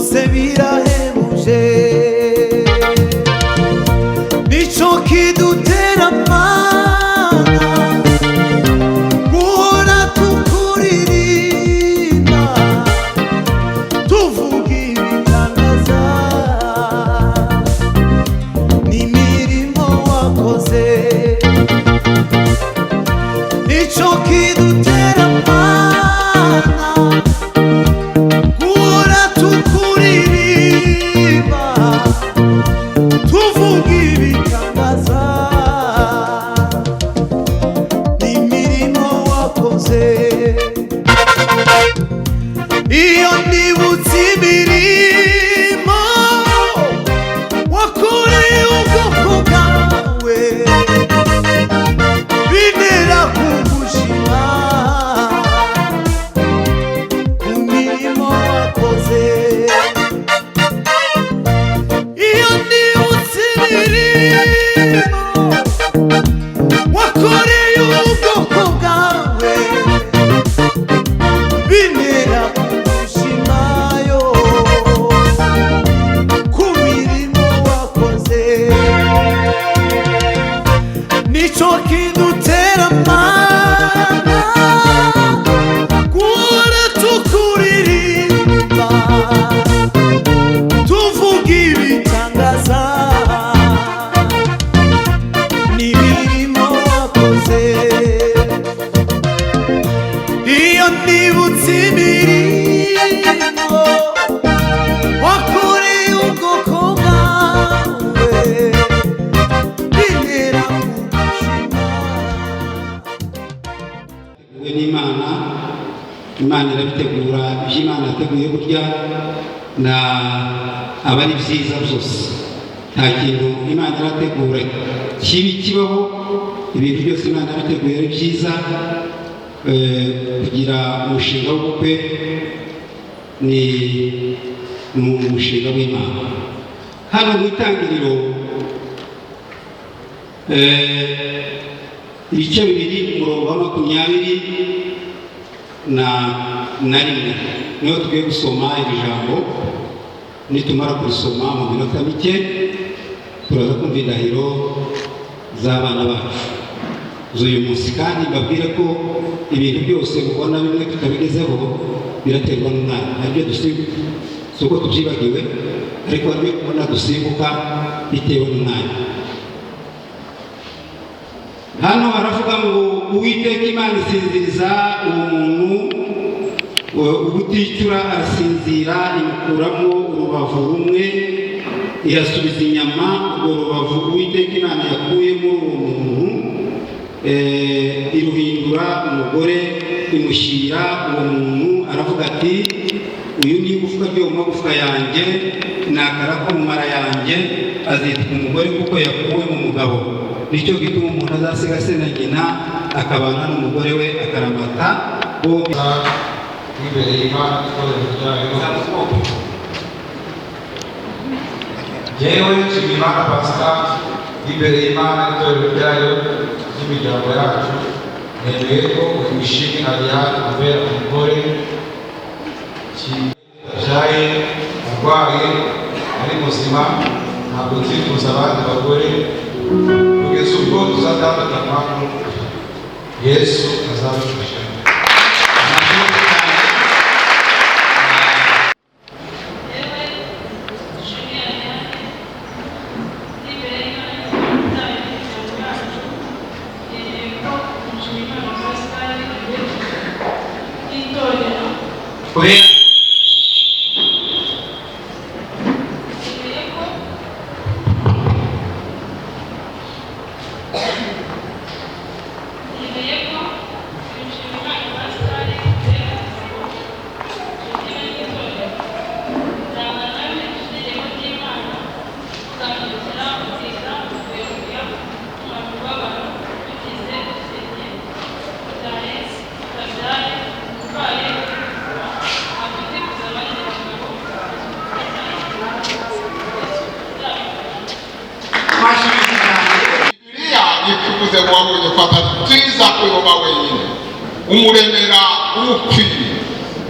byose birahebuje nico kidutera amana guhora tukuririmba tuvuga ibitangaza n'imirimo wakoze nico kidutera amana guhora tukuririmba tuvuga ibitangaza n'imirimo wakoze iyo nibutse imirimo wakoreye ubwoko bwawe bintera kugushima ku mirimo wakoze iyo nibutse imirimo wakoreye ubwoko bwawe bintera kugushima yo ku mirimo wakoze nico kidutera amana guhora tukuririmba tuvuga ibitangaza n'imirimo wakoze iyo nibutse imirimo wakoreye ubwoko bwawe bintera kugushima. we n'Imana Imana irabitegura ibyo Imana yateguye burya na aba ari byiza byose nta kintu Imana irategura kibi kibaho ibintu byose Imana yabiteguye ari byiza kugira umushinga w'ubukwe ni umushinga w'Imana hano mu itangiriro ibice bibiri umurongo wa 21 niho tugiye gusoma iri jambo nitumara kurisoma mu minota mike turaza kumva indahiro z'abana bacu z'uyu munsi kandi mbabwire ko ibintu byose mubona bimwe tutabigezeho biraterwa n'umwanya nabyo dusimbuka si uko tubyibagiwe ariko harimo kubona dusimbuka bitewe n'umwanya. Hano haravuga ngo Uwiteka Imana isinziriza uwo muntu ubuticura arasinzira imukuramo urubavu rumwe irasubiza inyama urwo rubavu Uwiteka Imana yakuyemo uwo muntu iruhindura umugore imushyira uwo muntu aravuga ati uyu ni igufwa ryo mu magufwa yanjye nakara ko mu mara yanjye azitwa umugore kuko yakuwe mu mugabo nicyo gituma umuntu azasiga se na nyina akabana n'umugore we akaramata bombi imbere y'Imana itorero ryayo yewe nshimimana Pascal imbere y'Imana itorero ryayo n'imiryango yacu nemeye ko Ishimwe Ariane abera umugore yabyaye arwaye ari muzima ntabwo twifuza abandi bagore kugeza ubwo tuzatandukana Yesu azabafasha. tuvuze mwabonye fata nziza kuyoba wenyine umuremera umupfiri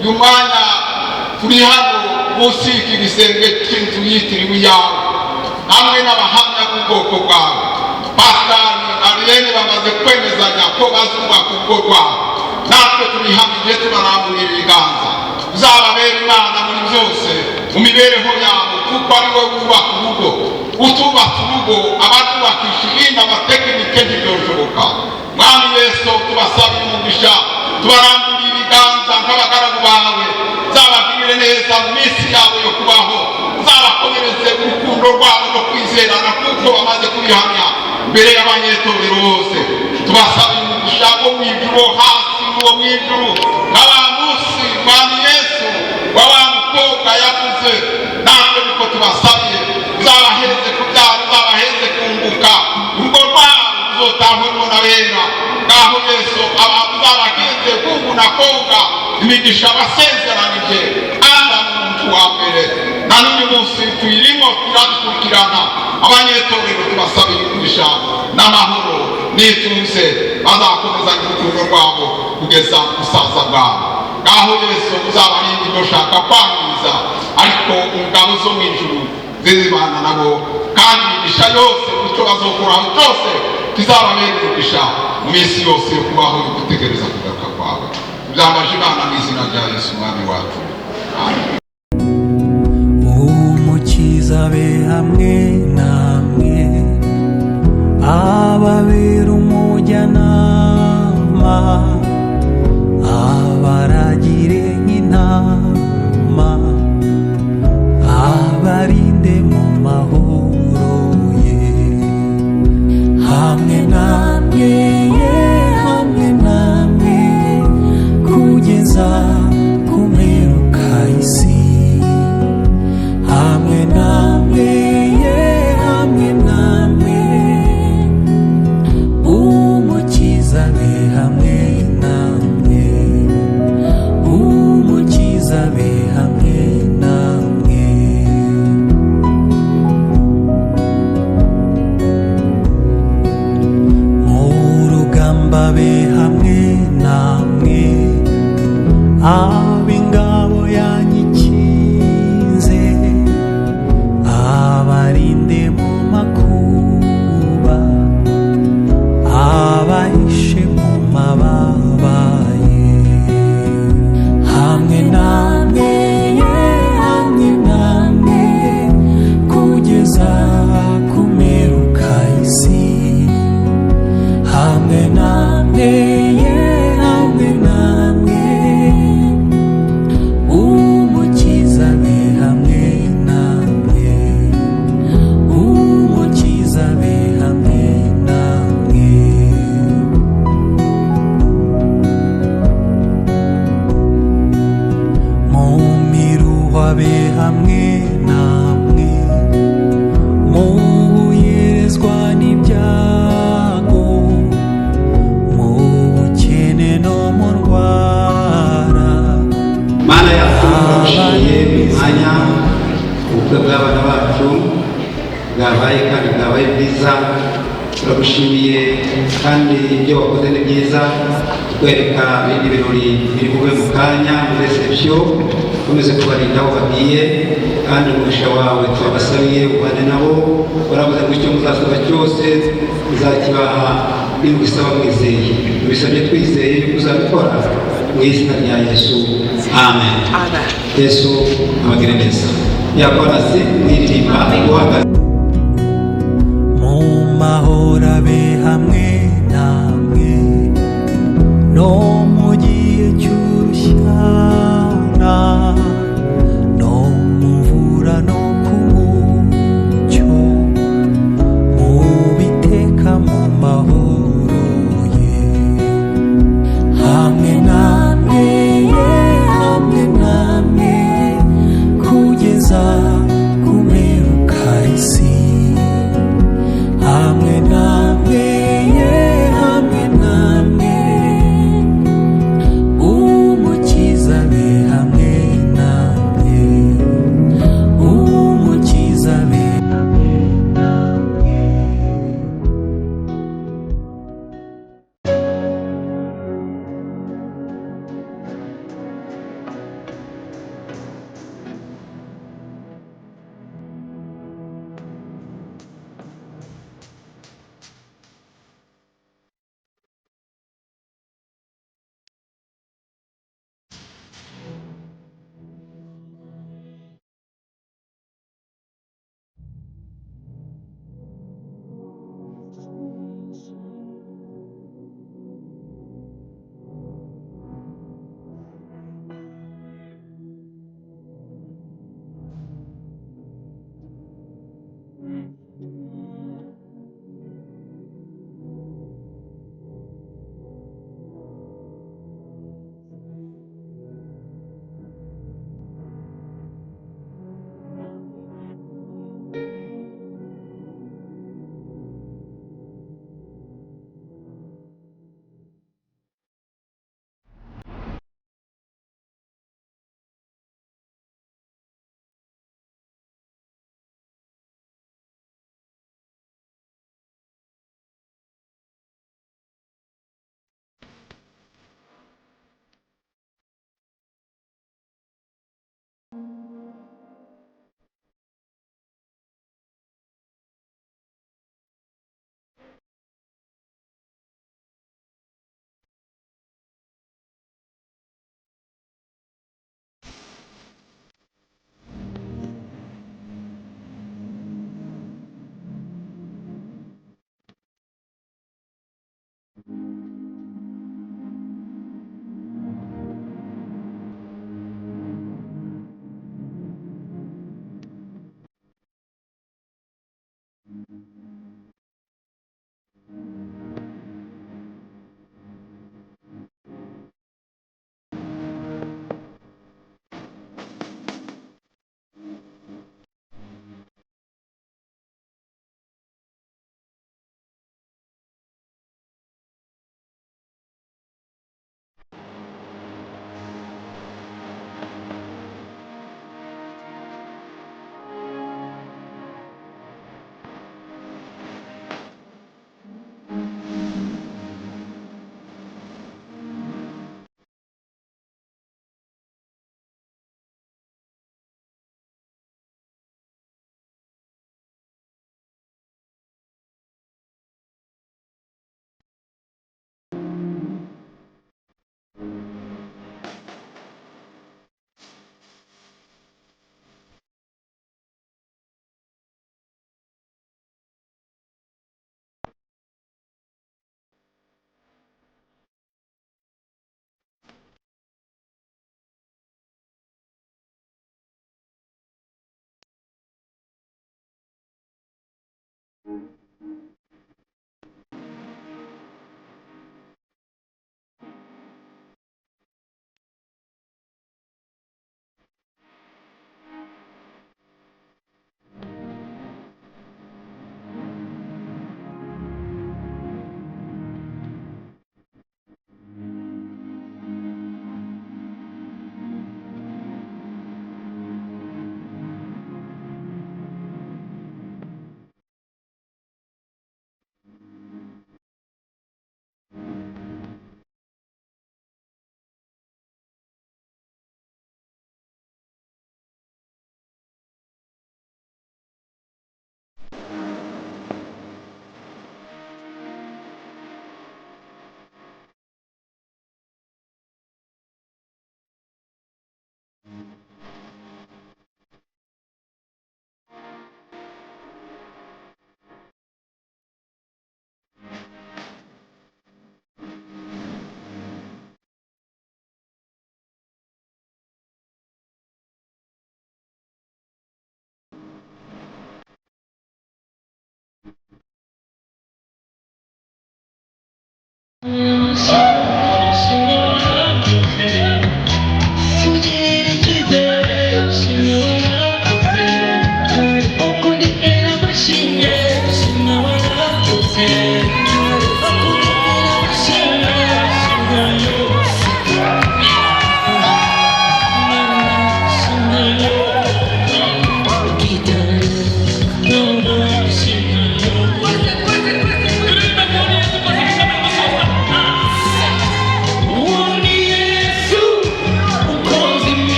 uyu mwanya turi hano munsi y'iki gisenge cy'inzu yitiriwe iyawe hamwe n'abahamya b'ubwoko bwawe. Pasitari Ariane bamaze kwemezanya ko bazubaka ubwo rwabo, natwe turihamije tubaramburira ibiganza. Uzababera Imana muri byose mu mibereho yabo, kuko ari wowe wubaka urugo. Utubatse urugo abarwubakisha ibindi amatekinike ntibyoshoboka. Mwami Yesu tubasabire umugisha, tubaramburira ibiganza nk'abagaragu bawe. Uzabagirire neza mu minsi yabo yo kubaho, uzabakomereze urukundo rwabo no kwizerana, kuko bamaze kubihamya mbere y'abanyetorero bose. Tubasabire umugisha wo mu ijuru, hasi n'uwo mu ijuru, nk'aba munsi Mwami Yesu wa wa mukobwa yavuze. Natwe niko tubasabiye, uzabaheze kubyara, uzabaheze kunguka, urugo rwabo ruzotahwemo n'abera. Ngaho Yesu uzabaheze kungu na konga imigisha basezeranije anda n'umuntu wa mbere. Na n'uyu munsi tuyirimo turadukurikirana. Abanyetorero tubasabiye umugisha n'amahoro n'ituze, bazakomezanya urukundo rwabo kugeza gusaza bwabo. Ngaho Yesu uzabarinde ibyo ushaka kwangiza, ariko ingabo zo mu ijuru zizibana nabo, kandi imigisha yose icyo bazokoraho cyose kizababera umugisha mu minsi yose yo kubaho yo gutegereza kugaruka kwawe. Byambaje Imana mu izina rya Yesu Umwami wacu. Amen. Umukiza be hamwe namwe, ababera umujyanama, abaragire nk'intama, abarinde mu mahoro ye. Hamwe namwe hamwe namwe kugeza ku mperuka y'isi. Hamwe namwe hamwe namwe, umukiza be hamwe namwe, umukiza be hamwe namwe. Mu rugamba be hamwe namwe, ab'ingabo yanyikinze, abarinde mu makuba, abahishe mu mababa ye. Hamwe namwe hamwe namwe kugeza ku mperuka y'isi. Hamwe namwe hamwe namwe, umukiza be hamwe namwe, umukiza be hamwe namwe. Mu miruho be hamwe namwe, mu yerezwa n'ibyago, mu bukene no mu ndwara. Mana yacu turagushimiye mu mwanya ubukwe bw'abana bacu bwabaye kandi bwabaye bwiza. Turagushimiye kandi ibyo wakoze ni byiza, kutwereka ibindi birori biri bube mu kanya muri reception. Ukomeze kubarinda aho bagiye, kandi umugisha wawe twabasabiye ubane nabo. Waravuze ngo icyo muzasaba cyose uzakibaha nimugisaba mwizeye. Tubisabye twizeye yuko uzabikora mu izina rya Yesu. Amen. Yesu abagire neza. Yakorasi mwiririmba guhagaze. Mu mahoro abe hamwe namwe, no mu gihe cy'urushyana, no mu mvura no ku mucyo, mu biteka mu mahoro ye. Hamwe namwe hamwe namwe kugeza ku mperuka y'isi.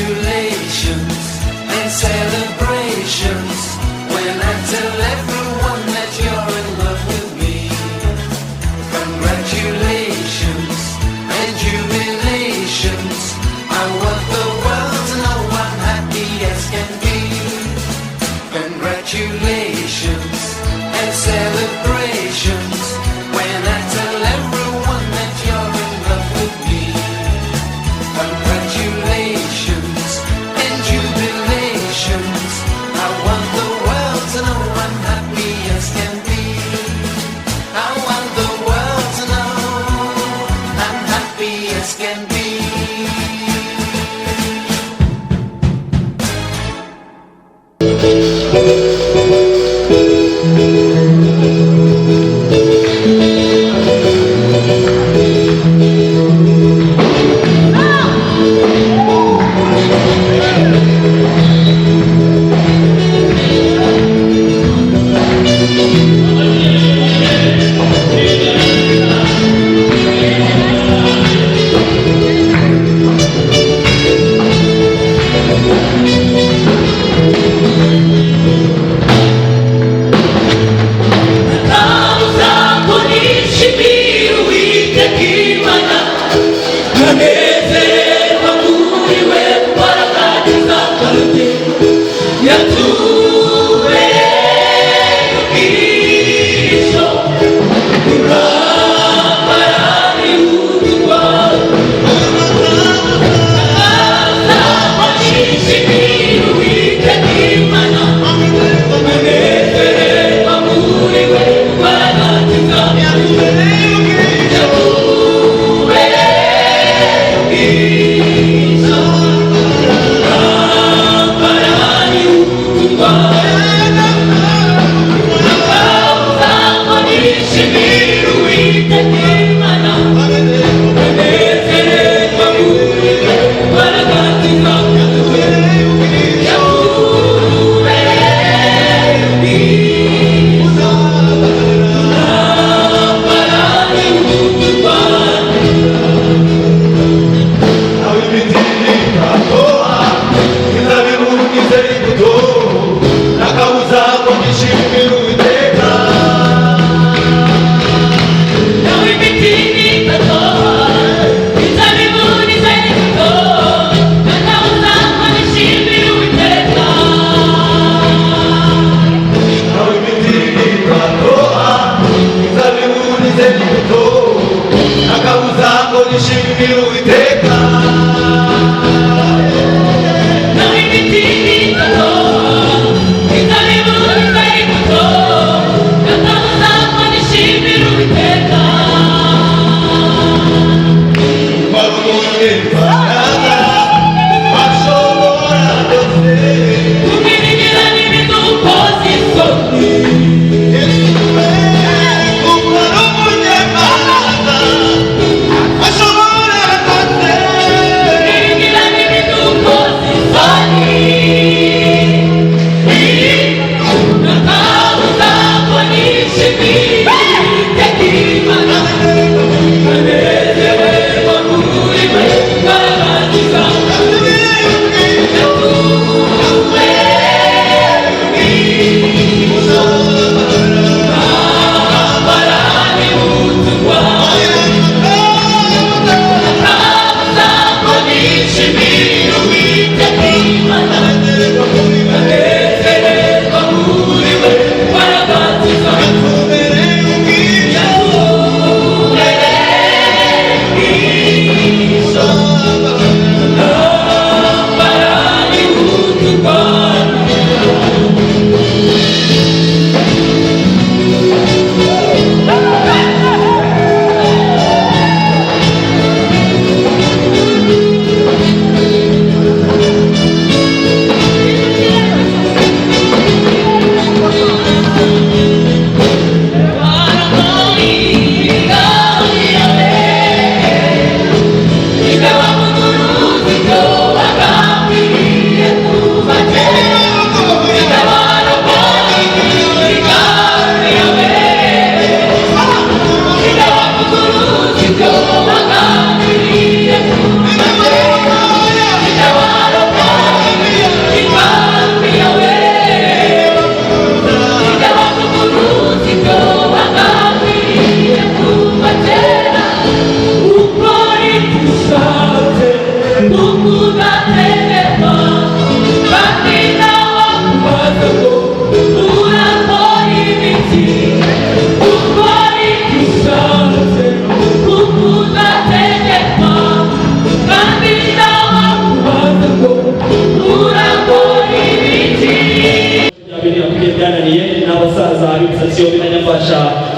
Congratulations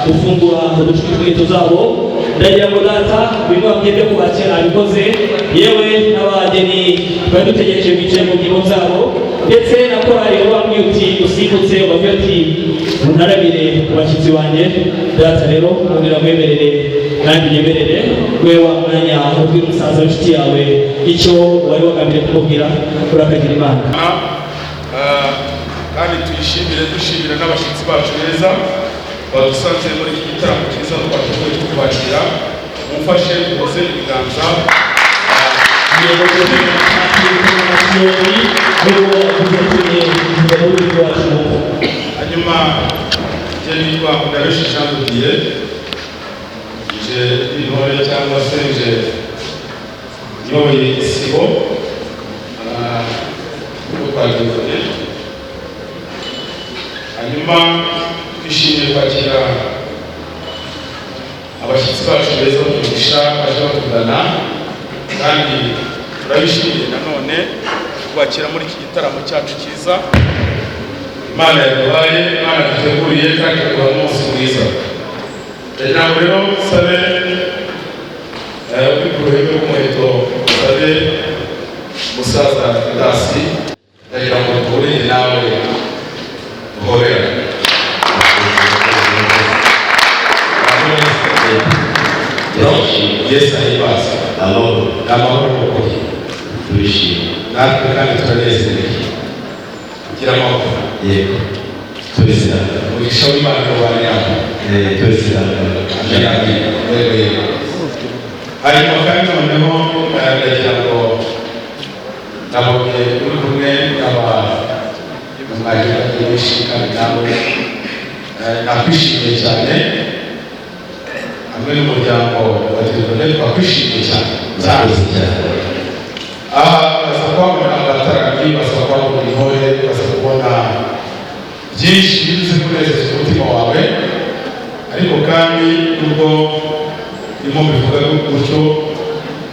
gufungura udushwi tw'inkweto zabo ndagira ngo data bimwe byo kubakira abikoze yewe n'abageni bari dutegereje bicaye mu ngiro zabo ndetse na korali wabwiye uti usimbutse wabwiye uti munarabire ku bashyitsi wanjye data rero mubwira mwemerere kandi nyemerere we wa mwanya ubwira umusaza w'inshuti yawe icyo wari wagambiriye kumubwira urakagira Imana kandi tuyishimire dushimira n'abashyitsi bacu beza badusanze muri iki gitaramo cyiza twashoboye kubakira mufashe muze ibiganza hanyuma njye nitwa Mugabeshi Jean de Dieu nje intore cyangwa se nje nyoboye isibo twageze hanyuma twishimiye kwakira abashyitsi bacu beza umugisha baje batugana kandi turabishimiye nanone kubakira muri iki gitaramo cyacu cyiza Imana yaduhaye Imana duteguriye kandi ikaduha umunsi mwiza ntabwo rero sabe ubikuruheme rw'umuheto sabe musaza Dasi ndagira ngo duhurire nawe Yesu ahimbaza amahoro y'ukuri turishimye natwe kandi turanezerewe kugira amahoro yego tubisirana umugisha w'Imana n'ubane yawe tubisirana hanyuma kandi noneho ndagira ngo nabonye uri kumwe n'abamwarimu benshi kandi nawe nakwishimiye cyane hamwe n'umuryango wa Dieudonné twakwishimiye cyane aha baza kubona abatarami baza kubona intore baza kubona byinshi bivuze kunezeza umutima wawe ariko kandi nubwo ndimo bivuga gutyo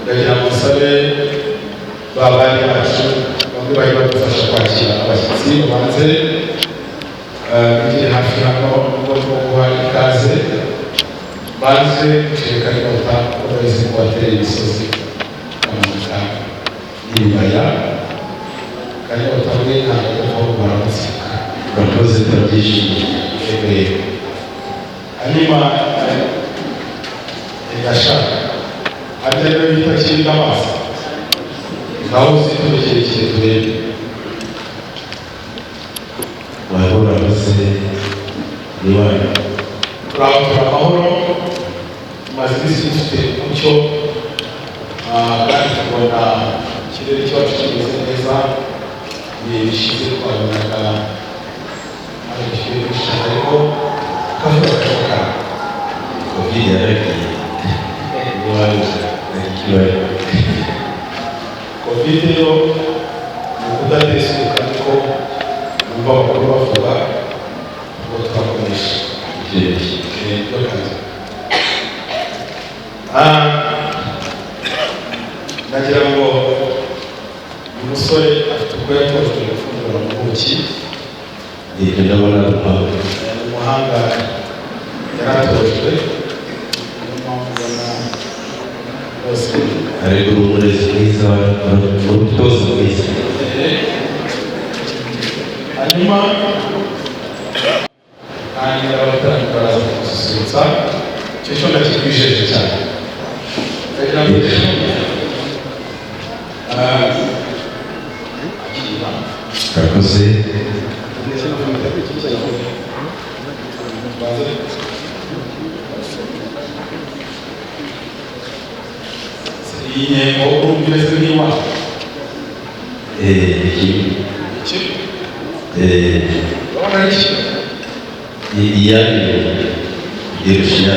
ndagira ngo nsabe babari bacu bamwe bari badufasha kwakira abashyitsi banze bigire hafi hano nubwo guha ikaze banze gushirika inyota bazi ko bateye imisozi bamanuka n'ibibaya kandi batabwe ntabwo bapfa baramutsika urakoze turabyishimiye hanyuma ndashaka harya rero bita kinga amazi naho uziturekere turebe wahora bose niwanyu turabatura amahoro tumaze iminsi dufite umucyo kandi tubona ikirere cyacu kimeze neza bishize twabonaga ari ikirere gishaka ariko kavuga kashaka covid yaragiye niwanyu n'ikibaye covid yo ni ukudatesuka ariko numva bakuru bavuga ngo twakoresha nagira ngo umusore afite ubwo yatojwe gufungura mu buki ndabona umuhanga yaratojwe niyo mpamvu ubona bose ariko umurezi mwiza umutoza mwiza hanyuma kandi abatarami baraza kudususurutsa icyo cyo ndakikwijeje cyane ndagira ngo urakoze iyi nyengo urumvise nk'iwawe urabona iki iyari irusha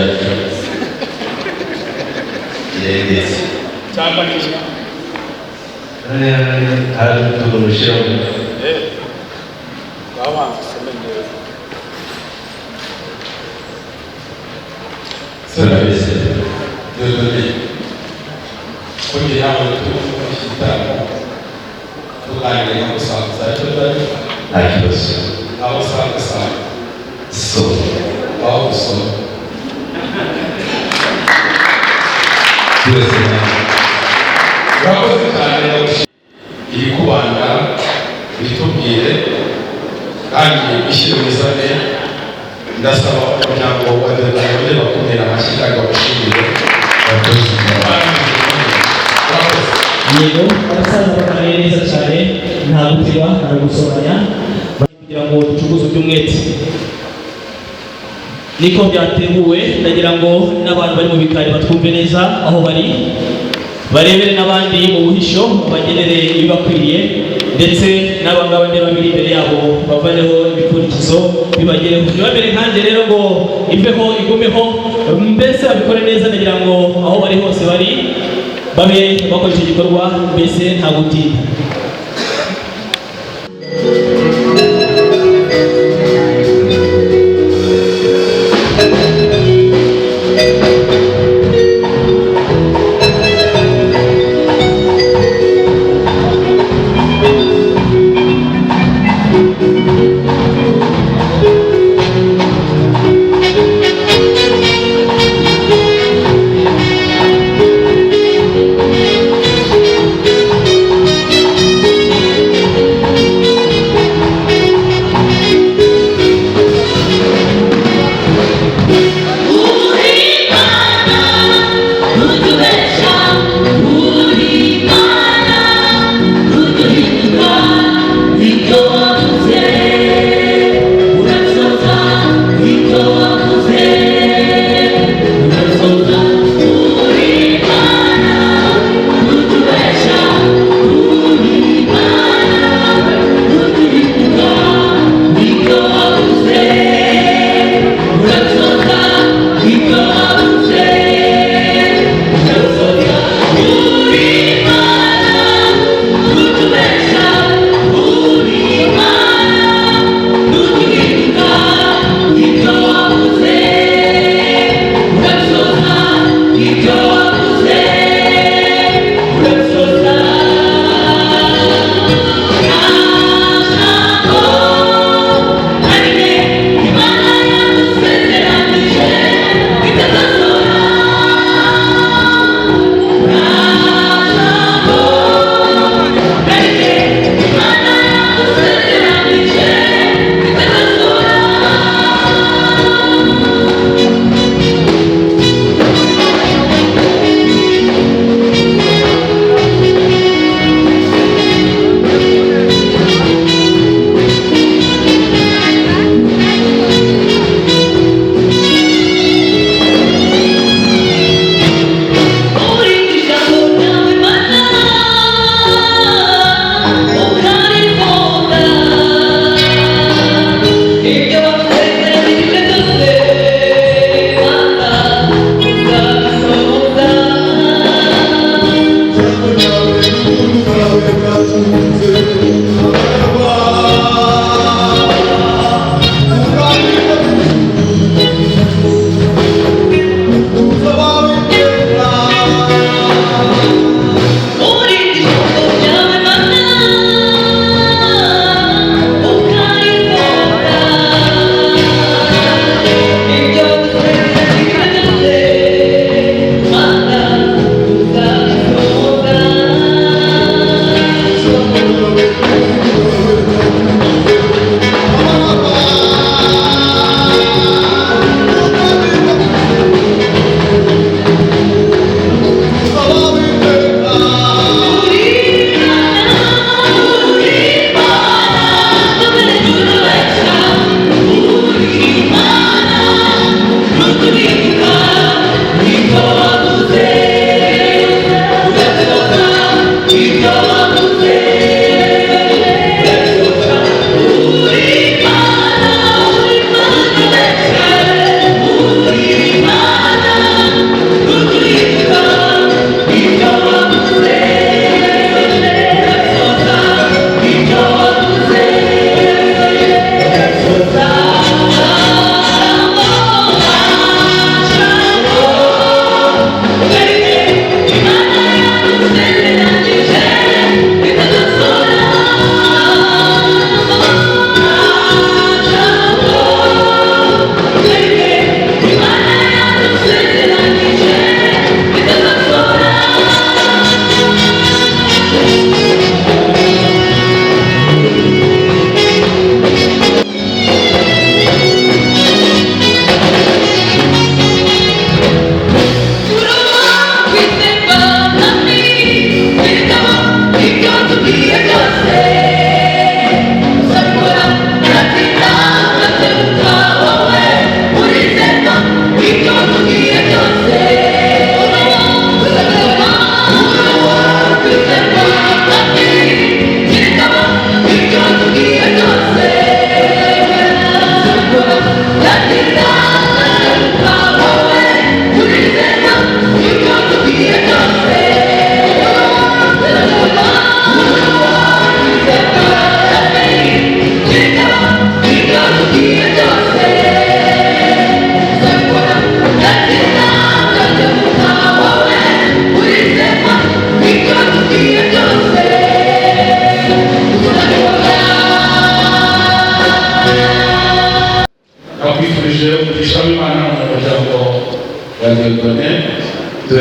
irengetse cyangwa n'iki hari utuntu rushyiraho babanza usome neza serivisi Dieudonné kugira ngo tuvuge igitaramo tuganire no gusangiza icyo turi nta kibazo aho usanga so aho usoma urakoze cyane iri kubanda bitubwire kandi bishyire mu izane ndasaba umuryango wa Dieudonné bakumira amashyi kandi bamushimire yego abasaza bakamenya neza cyane nta gutiba nta gusobanya kugira ngo ducuguze by'umwete niko byateguwe ndagira ngo n'abantu bari mu bikari batwumve neza aho bari barebere n'abandi mu buhisho babagenere ibibakwiriye ndetse n'abangaba ndeba biri imbere yabo bavaneho ibipfundikizo bibagereho ntibamere nkanjye rero ngo imbeho igumeho mbese babikore neza ndagira ngo aho bari hose bari babe bakora icyo gikorwa mbese nta gutinda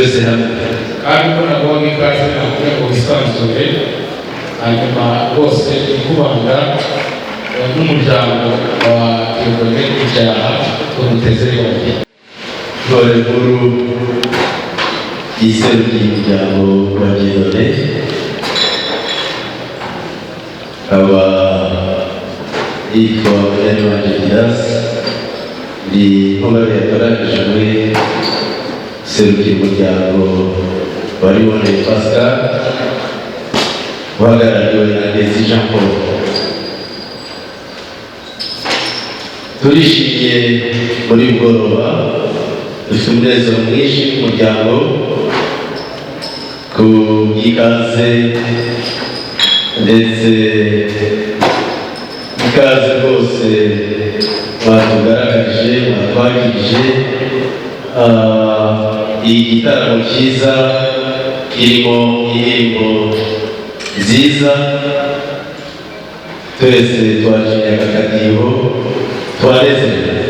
twese hamwe kandi ko nabonye ikaze nakugira ngo wisanzure hanyuma bose ikubanga n'umuryango wa Theogene Icyaha tumuteze yombi. Intore nkuru yiserukiye umuryango wa Theogene aba yitwa Munywanyi Didas ni nkomere yatoranyijwe serukiye umuryango wari woneye Pascal uhagarariwe na Ndezi Jean Paul. Turishimiye muri mugoroba dufite umunezero mwinshi umuryango ku ikaze ndetse ikaze rwose batugaragarije batwagirije igitaramo cyiza kirimo indirimbo nziza twese twashimye akakadiho twanezerewe.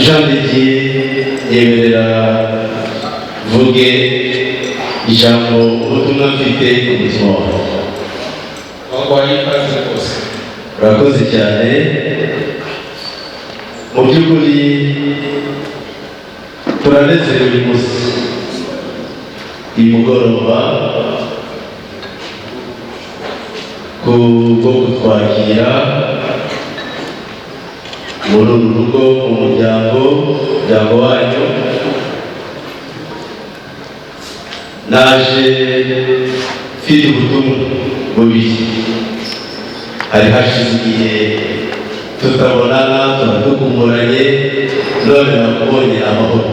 Jean de Dieu yemerera vuge ijambo ubutumwa mfite ku mutima wawe. Urakoze cyane. Mu by'ukuri turanezerewe uyu munsi uyu mugoroba kubwo kutwakira muri uru rugo mu muryango wanyu. Naje mfite ubutumwa bubiri. Hari hashize igihe tutabonana tukumburanye none nakubonye amahoro.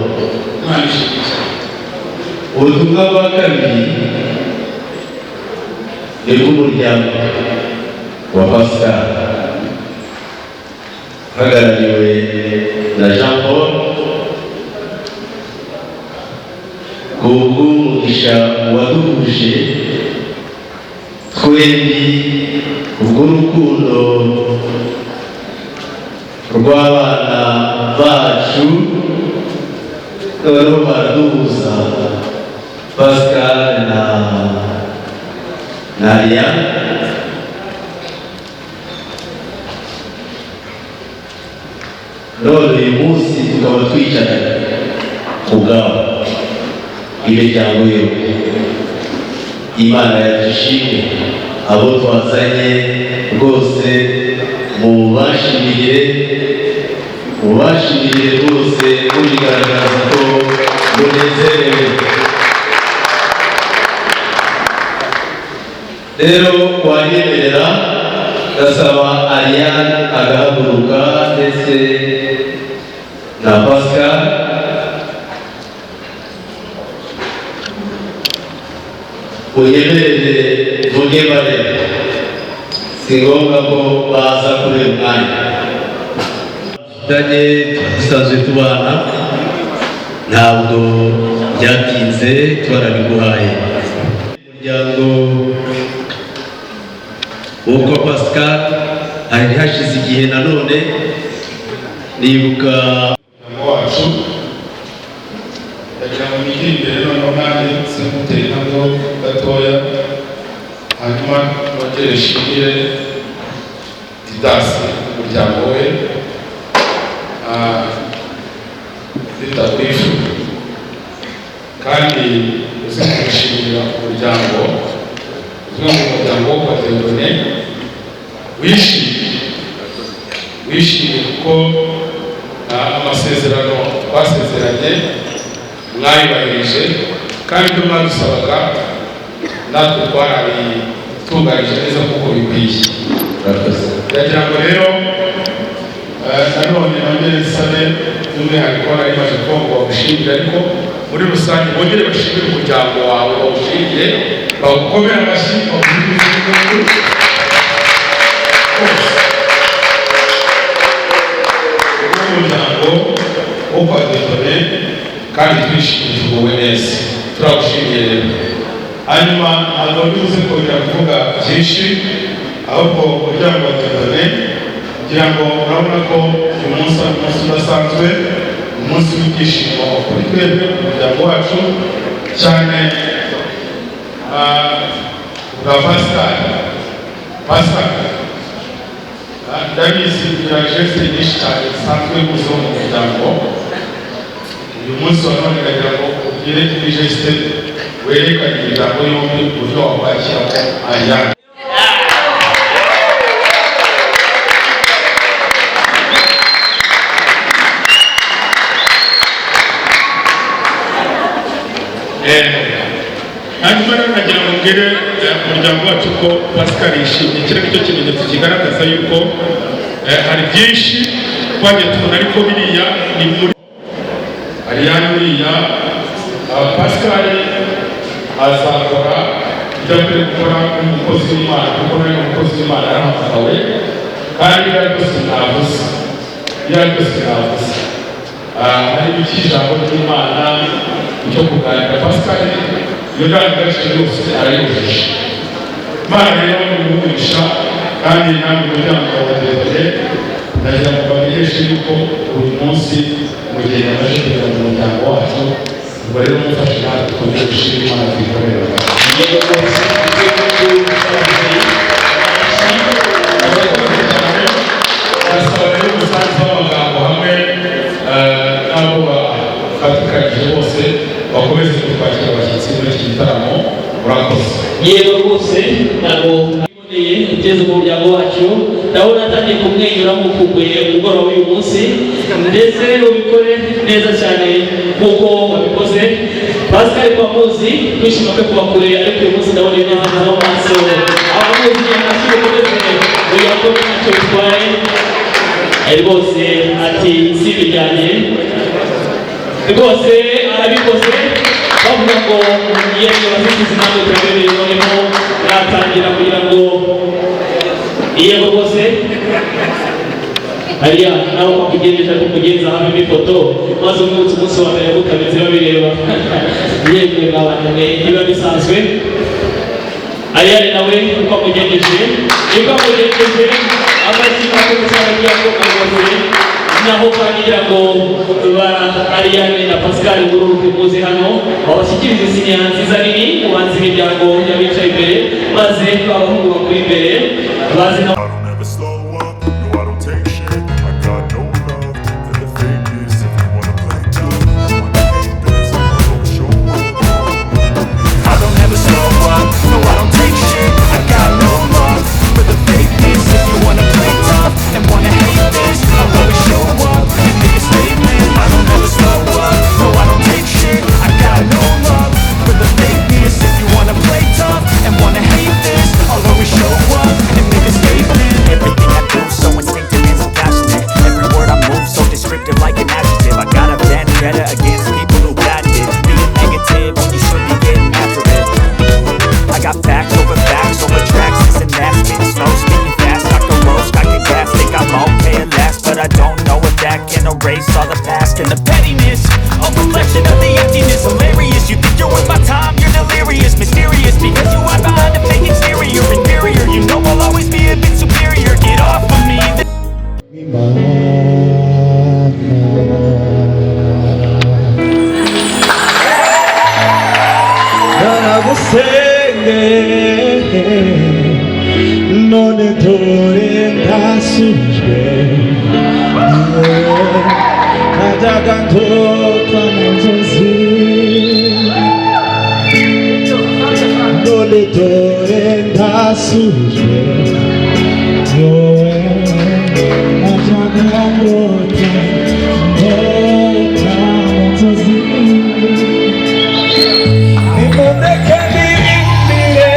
Ubutumwa bwa kabiri ni bw'umuryango wa Pascal uhagarariwe na Jean Paul kubw'umugisha waduhuje twembi ubw'urukundo rw'abana bacu noneho baraduhuza Pascal na Lia. None uyu munsi tukaba twicaranye ku bwabo imiryango yose. Imana yadushimye abo twazanye rwose mubashimire rwose mubigaragaza ko munezerewe. Rero wanyemerera ndasaba Ariane agahaguruka ndetse na Pascal unyemerere vuge bare si ngombwa ko baza kuri umwanya dusanzwe tubana ntabwo byatinze twarabiguhaye. Umuryango wo kwa Pascal hari hashize igihe nanone nibuka wacu ndagira ngo nigire imbere noneho nanjye simuteye ntabwo gatoya hanyuma nongere nshimire Didas umuryango we bitakwifu kandi uzi kwishimira umuryango uzwi nk'umuryango wo kwa Theogene wishimye kuko amasezerano twasezeranye mwayubahirije kandi ibyo mwadusabaga natwe twarabitunganyije neza kuko bikwiye. Ndagira ngo rero nanone nongere nsabe by'umwihariko nari maze kuvuga ngo bawushimire ariko muri rusange bongere bashimire umuryango wawe bawushimire bawukomere amashyi umuryango wo kwa Theogene kandi twishimiye tuguwe neza turawushimiye rero. Hanyuma ntabwo bivuze kongera kuvuga byinshi ahubwo umuryango wa Theogene kugira ngo urabona ko uyu munsi ari umunsi udasanzwe, umunsi w'ibyishimo kuri twebwe ku muryango wacu, cyane bwa Pascal. Ndabizi kugira geste nyinshi cyane zisanzwe gusa mu muryango. Uyu munsi wa none ndagira ngo ugire kuri geste werekane imiryango yombi uburyo wakwakiramo ayandi. hanyuma rero nagira ngo mbwire umuryango wacu ko Pascal yishimye. Kiriya nicyo kimenyetso kigaragaza yuko hari byinshi twagiye tubona, ariko biriya ni muri Ariane uriya Pascal azakora ibyo akwiye gukora nk'umukozi w'Imana, kuko nawe umukozi w'Imana yarahamagawe, kandi iyo ari byose navuze, hari iby'ijambo ry'Imana icyo kuganira. Pascal iyo ndangagaciro yose arayujuje. Imana rero n'umugisha, kandi namwe umuryango wa Dede ndagira ngo bamenyeshe yuko uyu munsi mu gihe yamaze kugera mu muryango wacu, ubwo rero mufashe natwe twongere gushima Imana twikorera. Barasaba rero umusanzu w'amagambo hamwe n'abo bafatikanyije bose bakomeze kutwakira abashyitsi muri iki gitaramo. Murakoze. Yego rwose ntabwo naboneye ugeze mu muryango wacu, ndabona atangiye kumwenyura nk'ukumbuye umugoroba w'uyu munsi, ndetse ubikore neza cyane nk'uko wabikoze. Pascal twamuzi, kwishima kwe kuba kure, ariko uyu munsi ndabona ibinezeza mu maso. Abamuzi amashyi ukomeze uyu akora ntacyo bitwaye rwose, ati si bijyanye rwose, arabikoze bavuga ngo yewe abasizi ntabwo turabere noneho natangira kugira ngo yego rwose hariya nawe wakugendeje ariko kugenza hamwe n'ifoto, maze umwutsi umunsi wa mbere mutabitse babireba yemwe abantu mwe niba bisanzwe. Hariya nawe uko amugendeje amazina akomeza kugira ngo amubaze naho kugira ngo Ariane na Pascal nguruke muze hano babashyikirize sinya nziza nini mubanze imiryango y'abicaye imbere, maze abahungu bakuri imbere bazi na all the past and the pettiness, a reflection of the emptiness. Hilarious, you think you're worth my time, you're delirious. Mysterious, because you hide behind a fake exterior. Inferior, you know I'll always be a bit superior. Get off of me. none dore ndasubijwe najyaga ndota mu nzozi, none dore ndasubijwe wowe najyaga ndota mu nzozi. Nimundeke ndirimbire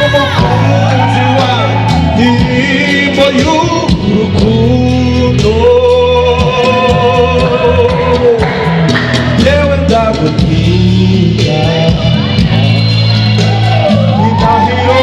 umukunzi wanjye indirimbo y'urukundo, yewe ndagukunda indahiro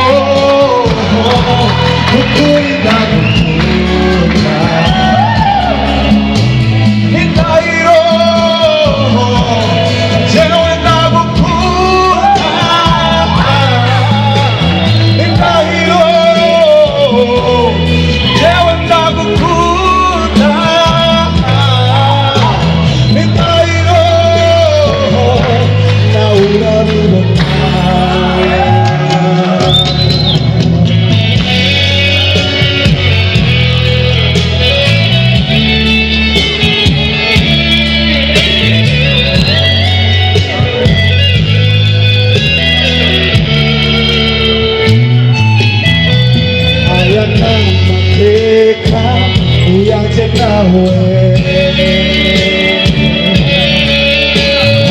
yanjye nawe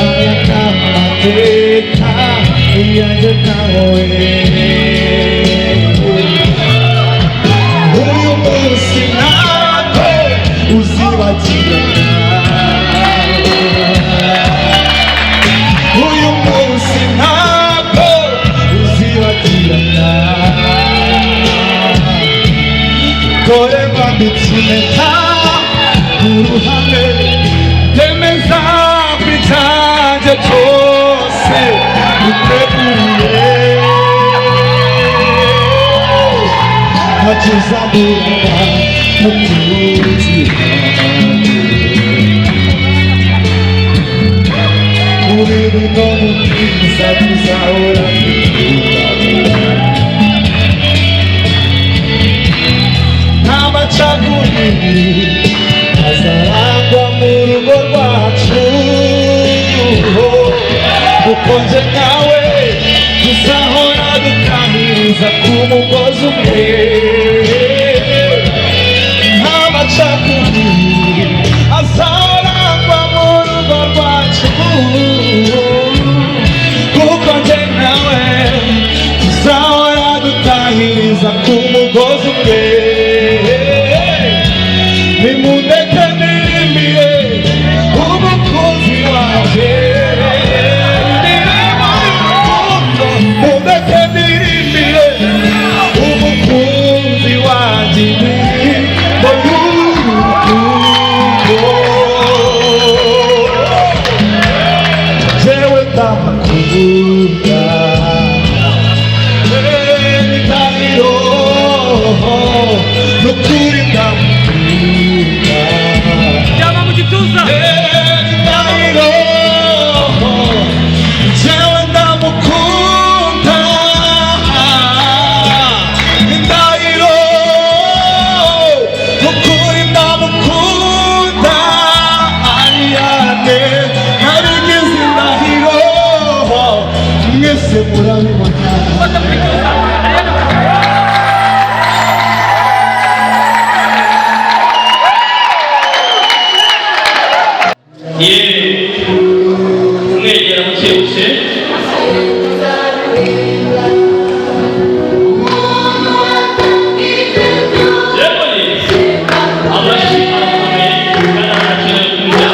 aya n'amateka yanjye nawe uyu munsi ntabwo uzibagirana uyu munsi ntabwo uzibagirana dore mbambitse impeta ku ruhame yemeza ko icyanjye cyose biteguye hakizamurwa umukunzi wanjye muri bino mu bwiza tuzahora nta macakubiri azarangwa mu rugo rwacu kuko nje nawe tuzahora dutahiriza ku mugozi umwe nta macakubiri azarangwa mu rugo rwacu kuko nje nawe tuzahora dutahiriza ku mugozi umwe nimundeke ndirimbire umukunzi wanjye mundeke ndirimbire umukunzi wanjye indirimbo y'urukundo jewe ndamukunda n'itahiro n'ukuri ndamukunda Jama mu gituza n'itahiro jewe ndamukunda n'itahiro n'ukuri ndamukunda Ariane nabigize indahiro mwese murabibona mwegera mucyebutse amashyi arakomeye kandi arakenewe kumujya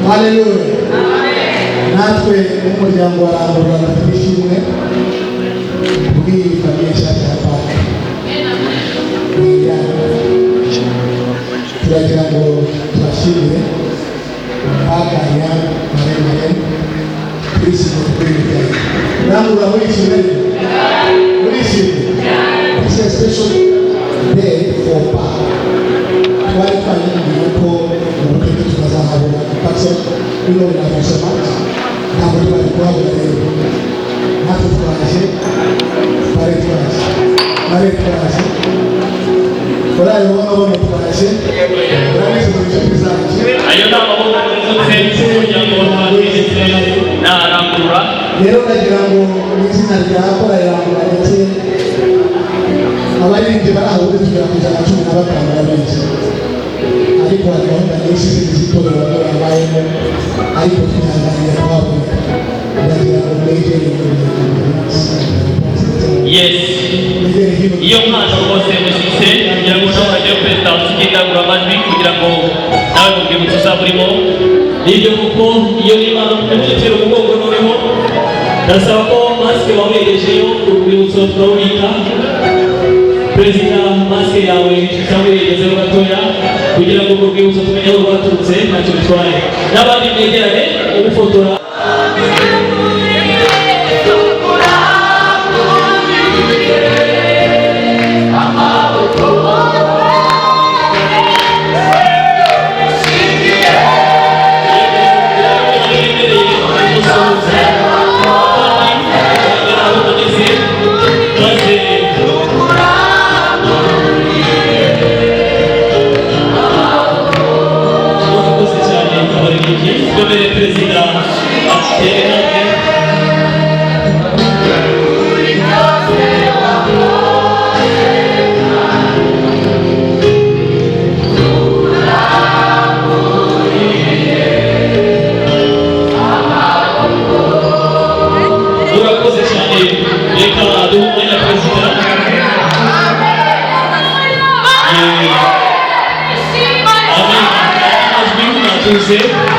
Haleluya. Natwe n'umuryango wa Rambura twishimwe kuri famiye shaka ya Paka. Turagira ngo turashimire Paka ya Maremare twishimye kuri ibyo. Rambura wishimye. It's a special day for Paka. Twari twanyuye ko ubutumwa tuzahabona ipatso bino binafasha ntabwo twari kuhabona rero natwe twaje korali ubona twaje urabona mu nshuti zacu ayo ni amaboko y'umutse umuryango wa Padiri na Rambura rero ndagira ngo mu izina rya korali Rambura ndetse abaririmbyi bari aho tugera ku ijana na 15 babizi ariko hari gahunda nyinshi z'itorero babayemo ariko twihanganira twabona ndagira ngo mwegere Yes. Iyo mwaje rwose mushyitse kugira ngo nawe wajye perezida w'ikigangura amajwi kugira ngo nawe mu rwibutso uzaba urimo. Nibyo kuko iyo niba mutera umugongo noneho ndasaba ko masike wawerejeyo urwibutso turawubika. Perezida masike yawe utaweregezeho gatoya kugira ngo urwo rwibutso tumenye aho rwaturutse ntacyo bitwaye. N'abandi mwegerane ugufotora.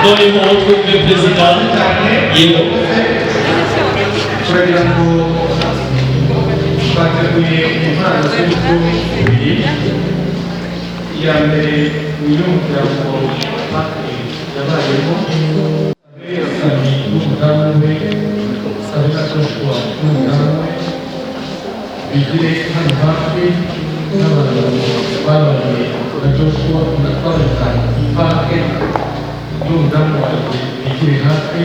Noneho twumve perezida yego turagira ngo twateguye impano z'ubukwe bibiri. iya mbere ni iy'umuryango yabayemo Sabi n'umudamu we, Sabi na Joshua n'umudamu we, bigire hano hafi n'abantu babanye na Joshua na twabitanye ipake n'umudamu wanjye bigire hafi.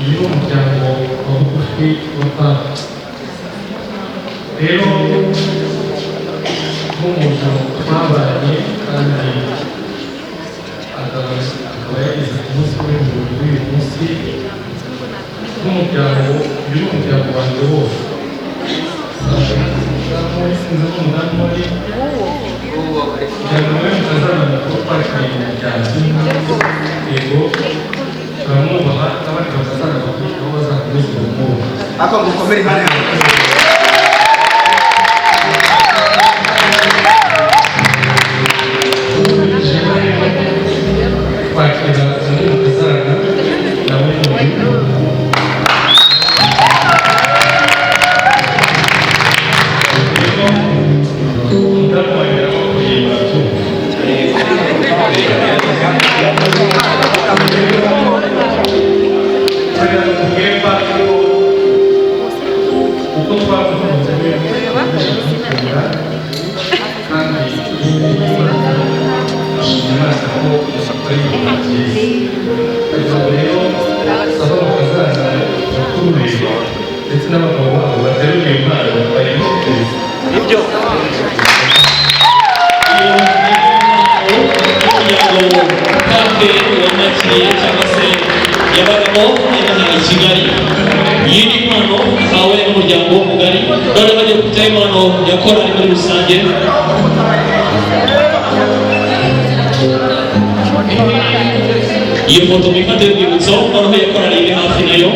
Uyu ni umuryango wa bugufi wa papa. Rero nk'umuntu twabanye kandi akaba yageze ku munsi w'ibirori w'uyu munsi n'umuryango, uyu ni umuryango wanjye wose. Sinzi n'umudamu wari kugira ngo nawe mutazabona ko twakiriye umuryango. Yego turamwubaha n'abandi bakazaza bakurikiyeho bazakomeza kumwubaha. Ako mukomere impande yawe. Kwakira undi mukazana nawe n'uyu umudamu wanjye aramukuye batu uko twakukunze kandi Imana ko ari umubyeyi. Ariko rero saba mukazaza bakuru be ndetse n'abagabo babo bateruye impano bayibifuriza. Ibyo umuryango kafe wamwakiriye cyangwa se yabagamo inaha i Kigali. Iyi ni impano ahawe n'umuryango mugari. None bajya kujyaho impano ya korali muri rusange. Iyo foto mwifate y'urwibutso noneho iyo korali iri hafi nayo.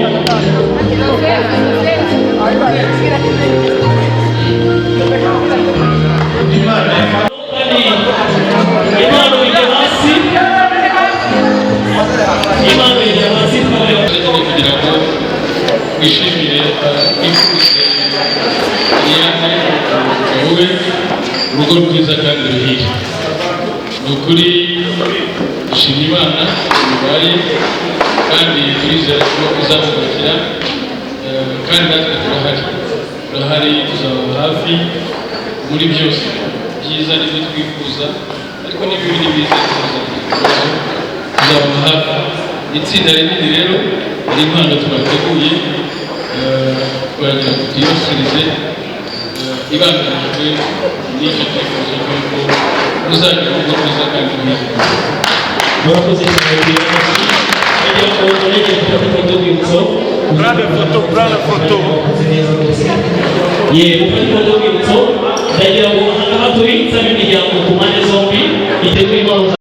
Impano ijya hasi, impano ijya hasi kugira ngo wishimire wifurize Diane wowe urugo rwiza kandi ruhire. Ni ukuri dushima Imana bibaye kandi turizera ko izamubakira kandi natwe turahari tuzaba hafi muri byose byiza n'ibyo twifuza ariko n'ibindi biza tuzaba hafi. Itsinda rinini rero hari impano twateguye twagira ngo tuyibasirize ibangarijwe n'icyo twifuza ko muzagira urugo rwiza kandi rwiza. Murakoze cyane kugira ngo murege gufata ifoto y'urwibutso. Prendre photo. Ye gufata ifoto y'urwibutso ndagira ngo ahangaha turi nsaba imiryango ku mpande zombi iteguye impano.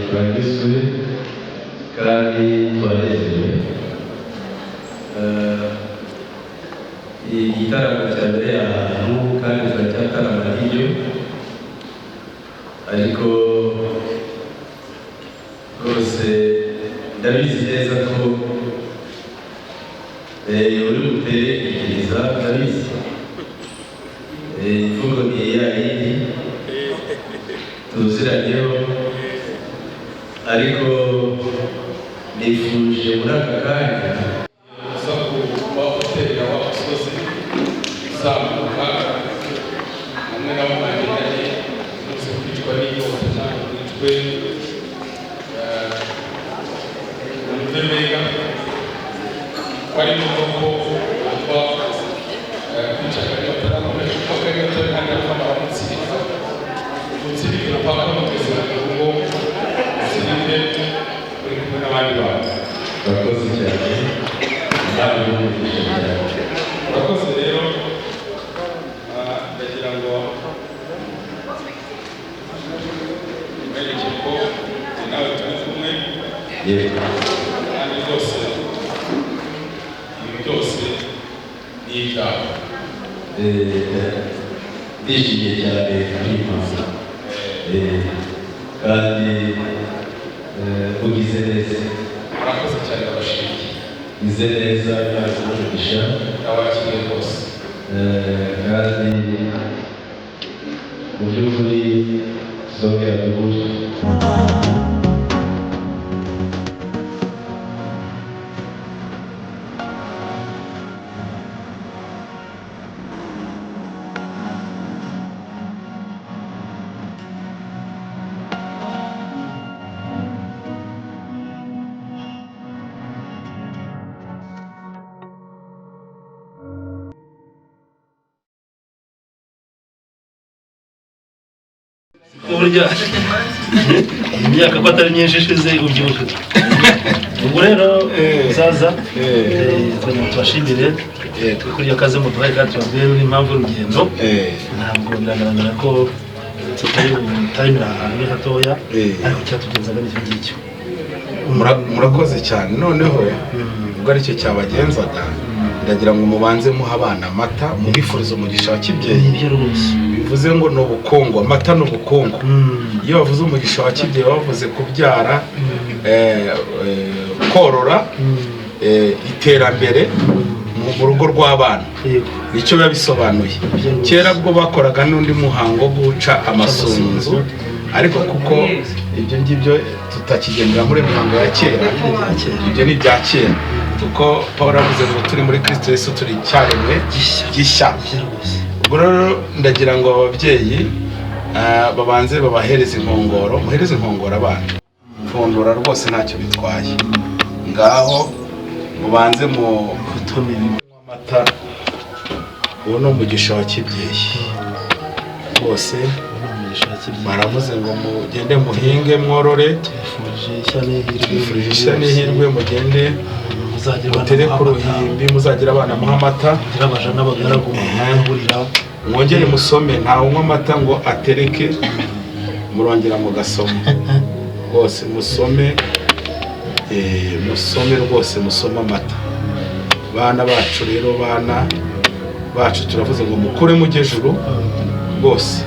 turagizwe kandi twanezerewe. Igitaramo cya mbere ahantu kandi turacyatarama hiryo, ariko rwose ndabizi neza ko uri butere igiriza, ndabizi imvugo ni ya yindi tuziranyeho, ariko nifuje muri aka kanya uza kuba uterera wa musozi uzamuka hamwe n'abo bagendanye uze kwicwa n'inyota cyangwa wicwe mbega bari mu bwoko bwa kwica kanyota n'amazi kuko kanyota kandi akamara mutsirika mutsirika paka muteze ngo mutsirike uri kumwe n'abandi bantu. urakoze cyane, nawe n'umugisha cyane. urakoze rero, ndagira ngo mwereke ko nawe turi kumwe kandi rwose ibi byose ni ibyawe. Ndishimye cyane kuri Imana kandi ugize neza. urakoze cyane, abashimiye ugize neza, yaje umugisha abakiriye rwose, kandi mu by'ukuri zongera guhura. burya imyaka ko atari myinshi ishize ubyibushye. Ubwo rero musaza tubashimire kuri iyo kaze muduhaye kandi tubabwire n'impamvu y'urugendo. Ntabwo biragaragara ko tutayimira ahantu hatoya, ariko cyatugenzaga n'icyo ngicyo. Murakoze cyane. Noneho ubwo aricyo cyabagenzaga, ndagira ngo mubanze muha abana amata, mubifurize umugisha wa kibyeyi. Bivuze ngo ni ubukungu, amata ni ubukungu. Iyo bavuze umugisha wa kibyeyi bavuze kubyara, korora, iterambere mu rugo rw'abana. Nicyo biba bisobanuye. Kera bwo bakoraga n'undi muhango wo guca amasunzu, ariko kuko ibyo ngibyo tutakigendera muri mihango ya kera, ibyo ni ibya kera. Kuko Paul avuze ngo turi muri Kristo Yesu turi cyaremwe gishya. Ubwo rero ndagira ngo ababyeyi babanze babahereze inkongoro, muhereze inkongoro abana. Fondora rwose ntacyo bitwaye. Ngaho mubanze mu amata, uwo ni umugisha wa kibyeyi. Bose baravuze ngo mugende muhinge mworore, twifurije ishya n'ihirwe, mugende mutere ku ruhimbi, muzagira abana muha amata, mwongere musome. Ntawe unywa amata ngo atereke, murongera mugasoma. Rwose musome, musome rwose, musome amata. Bana bacu rero, bana bacu turavuze ngo mukure mujye juru rwose.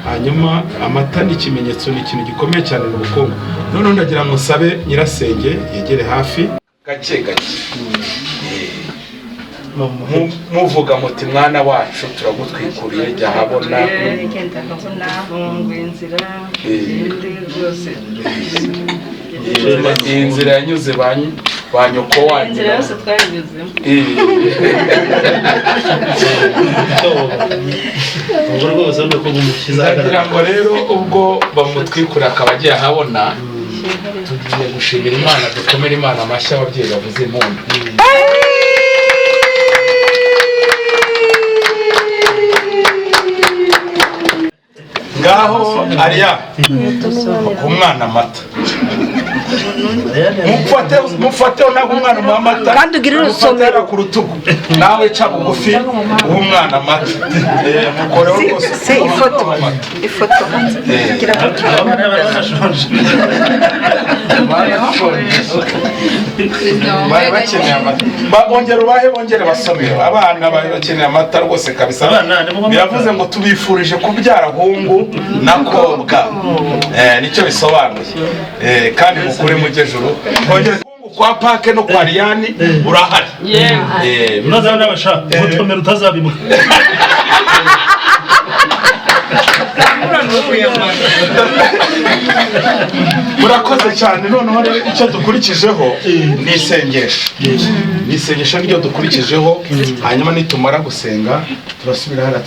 Hanyuma amata ni ikimenyetso, ni ikintu gikomeye cyane mu bukungu. Noneho ndagira ngo nsabe nyirasenge yegere hafi gake gake, muvuga muti mwana wacu turagutwikuriye, jya habona iyi nzira yanyuze ba nyoko wanyu. Inzira yose twayanyuzemo. Ndagira ngo rero ubwo bamutwikura akaba agiye ahabona, tugiye gushimira Imana, dukomere Imana amashyi, ababyeyi bavuze impundu. Ngaho Ariya, umwana amata. mufateho ntabwo umwana umuha amata kandi ugire urusomero ku rutugu nawe ca bugufi uha umwana amata mukoreho rwose ifoto bari bakeneye amata bongere basomere abana bari bakeneye amata rwose kabisa biravuze ngo tubifurije kubyara hungu na kobwa nicyo bisobanuye kandi mukure mujyejuru kwa pake no kwa Liyani urahari unaza n'abashaka gutomera utazabimuka murakoze cyane noneho rero icyo dukurikijeho ni isengesho niryo dukurikijeho hanyuma nitumara gusenga turasubira hariya